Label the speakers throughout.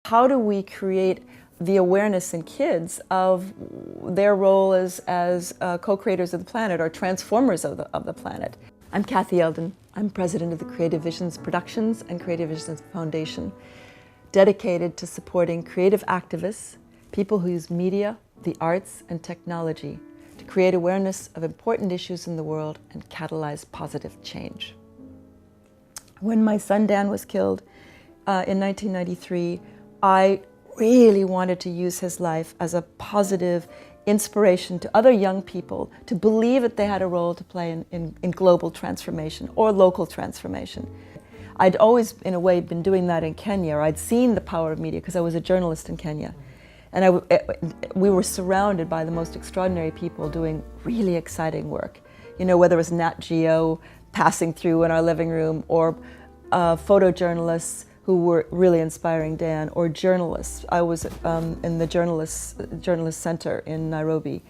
Speaker 1: How do we create the awareness in kids of their role as co-creators of the planet or transformers of the planet? I'm Kathy Eldon. I'm president of the Creative Visions Productions and Creative Visions Foundation, dedicated to supporting creative activists, people who use media, the arts, and technology to create awareness of important issues in the world and catalyze positive change. When my son Dan was killed in 1993, I really wanted to use his life as a positive inspiration to other young people to believe that they had a role to play in global transformation or local transformation. I'd always, in a way, been doing that in Kenya, or I'd seen the power of media because I was a journalist in Kenya. And we were surrounded by the most extraordinary people doing really exciting work. You know, whether it was Nat Geo passing through in our living room, or photojournalists who were really inspiring Dan, or journalists. I was in the journalist center in Nairobi.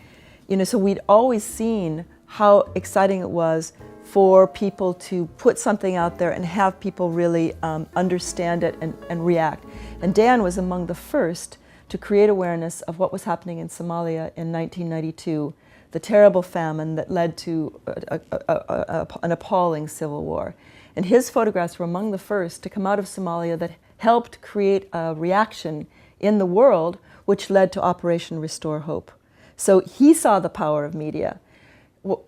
Speaker 1: You know, so we'd always seen how exciting it was for people to put something out there and have people really understand it and react. And Dan was among the first to create awareness of what was happening in Somalia in 1992, the terrible famine that led to an appalling civil war. And his photographs were among the first to come out of Somalia that helped create a reaction in the world, which led to Operation Restore Hope. So he saw the power of media.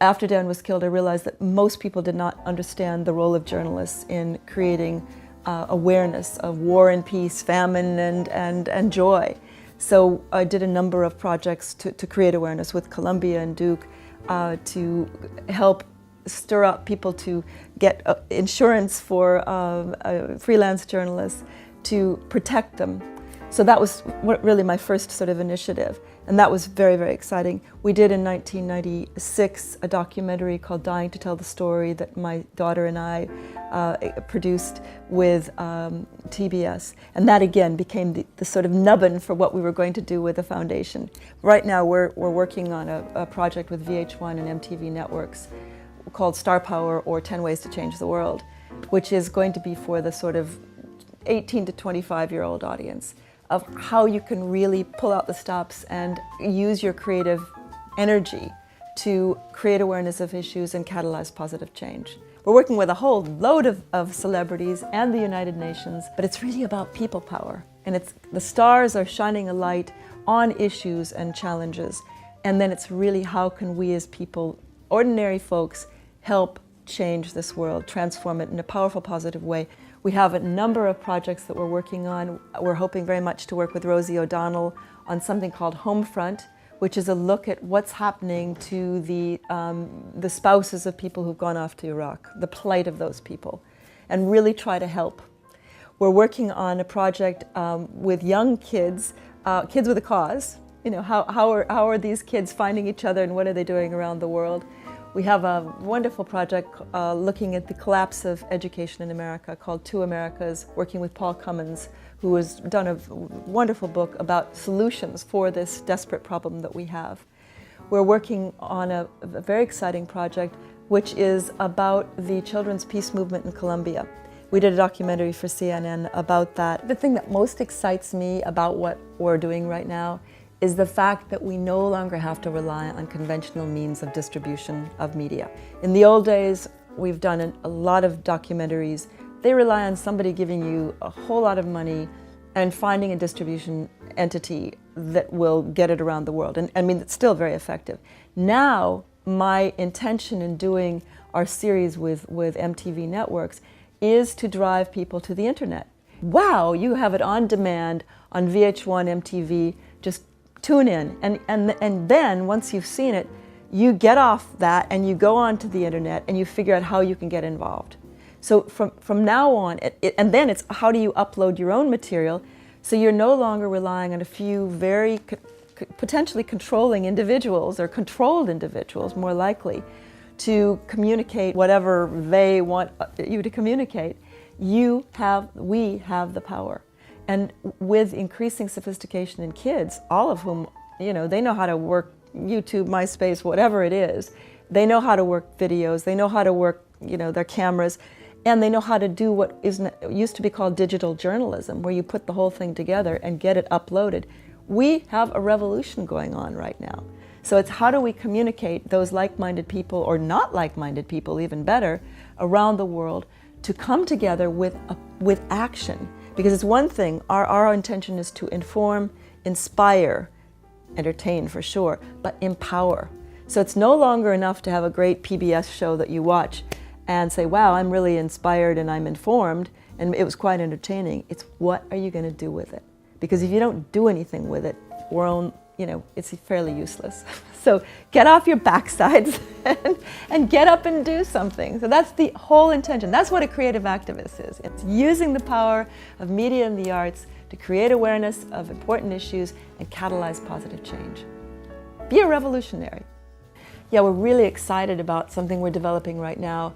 Speaker 1: After Dan was killed, I realized that most people did not understand the role of journalists in creating awareness of war and peace, famine and joy. So I did a number of projects to create awareness with Columbia and Duke to help stir up people to get insurance for freelance journalists, to protect them. So that was really my first sort of initiative, and that was very, very exciting. We did in 1996 a documentary called Dying to Tell the Story that my daughter and I produced with TBS, and that again became the sort of nubbin for what we were going to do with the foundation. Right now we're working on a project with VH1 and MTV networks called Star Power, or 10 Ways to Change the World, which is going to be for the sort of 18 to 25-year-old audience, of how you can really pull out the stops and use your creative energy to create awareness of issues and catalyze positive change. We're working with a whole load of celebrities and the United Nations, but it's really about people power. And the stars are shining a light on issues and challenges. And then it's really how can we as people, ordinary folks, help change this world, transform it in a powerful, positive way. We have a number of projects that we're working on. We're hoping very much to work with Rosie O'Donnell on something called Homefront, which is a look at what's happening to the spouses of people who've gone off to Iraq, the plight of those people, and really try to help. We're working on a project with young kids, kids with a cause. You know, how are these kids finding each other and what are they doing around the world? We have a wonderful project looking at the collapse of education in America called Two Americas, working with Paul Cummins, who has done a wonderful book about solutions for this desperate problem that we have. We're working on a very exciting project which is about the children's peace movement in Colombia. We did a documentary for CNN about that. The thing that most excites me about what we're doing right now is the fact that we no longer have to rely on conventional means of distribution of media. In the old days, we've done a lot of documentaries. They rely on somebody giving you a whole lot of money and finding a distribution entity that will get it around the world. And I mean, it's still very effective. Now, my intention in doing our series with MTV Networks is to drive people to the internet. Wow, you have it on demand on VH1, MTV, just tune in, and then once you've seen it, you get off that and you go onto the internet and you figure out how you can get involved. So from now on, and then it's how do you upload your own material, so you're no longer relying on a few very potentially controlling individuals, or controlled individuals more likely, to communicate whatever they want you to communicate. We have the power. And with increasing sophistication in kids, all of whom, you know, they know how to work YouTube, MySpace, whatever it is. They know how to work videos, they know how to work, you know, their cameras. And they know how to do what used to be called digital journalism, where you put the whole thing together and get it uploaded. We have a revolution going on right now. So it's how do we communicate those like-minded people, or not like-minded people, even better, around the world to come together with action. Because it's one thing, our intention is to inform, inspire, entertain for sure, but empower. So it's no longer enough to have a great PBS show that you watch and say, wow, I'm really inspired and I'm informed and it was quite entertaining. It's what are you going to do with it? Because if you don't do anything with it, it's fairly useless. So get off your backsides and get up and do something. So that's the whole intention. That's what a creative activist is. It's using the power of media and the arts to create awareness of important issues and catalyze positive change. Be a revolutionary. Yeah, we're really excited about something we're developing right now.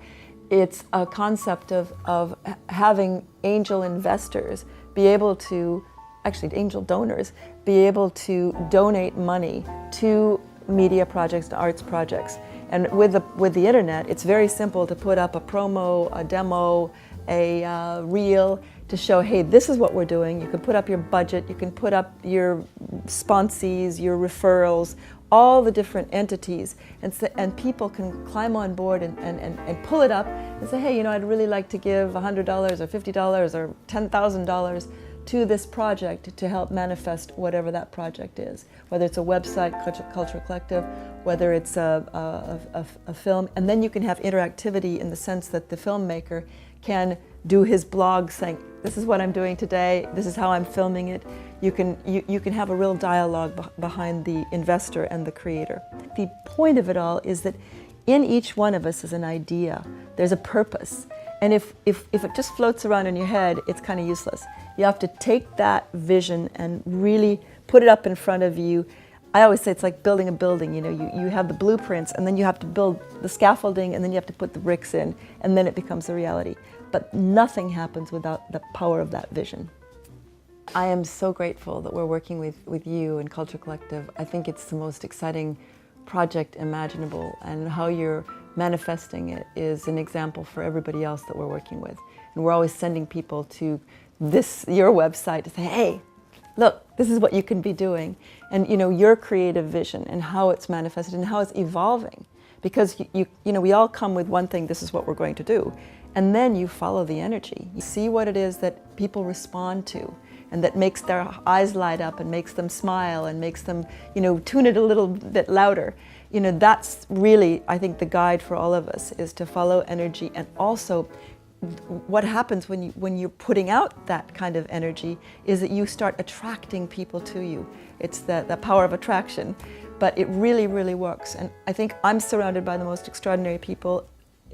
Speaker 1: It's a concept of having angel investors be able to, actually angel donors, be able to donate money to media projects, to arts projects. And with the internet, it's very simple to put up a promo, a demo, a reel to show, hey, this is what we're doing. You can put up your budget, you can put up your sponsees, your referrals, all the different entities, and people can climb on board and pull it up and say, hey, I'd really like to give $100 or $50 or $10,000 to this project to help manifest whatever that project is, whether it's a website, Cultural Collective, whether it's a film. And then you can have interactivity in the sense that the filmmaker can do his blog saying, this is what I'm doing today, this is how I'm filming it. You can have a real dialogue behind the investor and the creator. The point of it all is that in each one of us is an idea. There's a purpose. And if it just floats around in your head, it's kind of useless. You have to take that vision and really put it up in front of you. I always say it's like building a building. You have the blueprints, and then you have to build the scaffolding, and then you have to put the bricks in, and then it becomes a reality. But nothing happens without the power of that vision. I am so grateful that we're working with you and Cultural Collective. I think it's the most exciting project imaginable, and how you're manifesting it is an example for everybody else that we're working with. And we're always sending people to your website to say, hey, look, this is what you can be doing. And your creative vision and how it's manifested and how it's evolving. Because we all come with one thing, this is what we're going to do. And then you follow the energy. You see what it is that people respond to, and that makes their eyes light up and makes them smile and makes them, tune it a little bit louder. That's really, I think, the guide for all of us, is to follow energy. And also, what happens when you're putting out that kind of energy is that you start attracting people to you. It's the power of attraction. But it really, really works. And I think I'm surrounded by the most extraordinary people.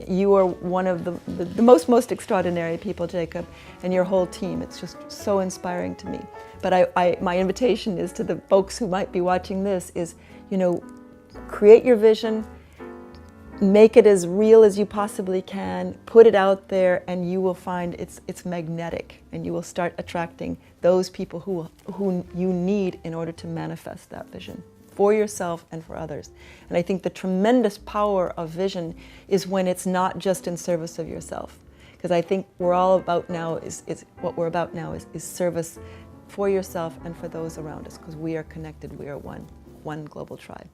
Speaker 1: You are one of the most extraordinary people, Jacob, and your whole team. It's just so inspiring to me. But my invitation is to the folks who might be watching this is, create your vision, make it as real as you possibly can, put it out there, and you will find it's magnetic, and you will start attracting those people who you need in order to manifest that vision for yourself and for others. And I think the tremendous power of vision is when it's not just in service of yourself. Because I think what we're about now is service for yourself and for those around us, because we are connected, we are one global tribe.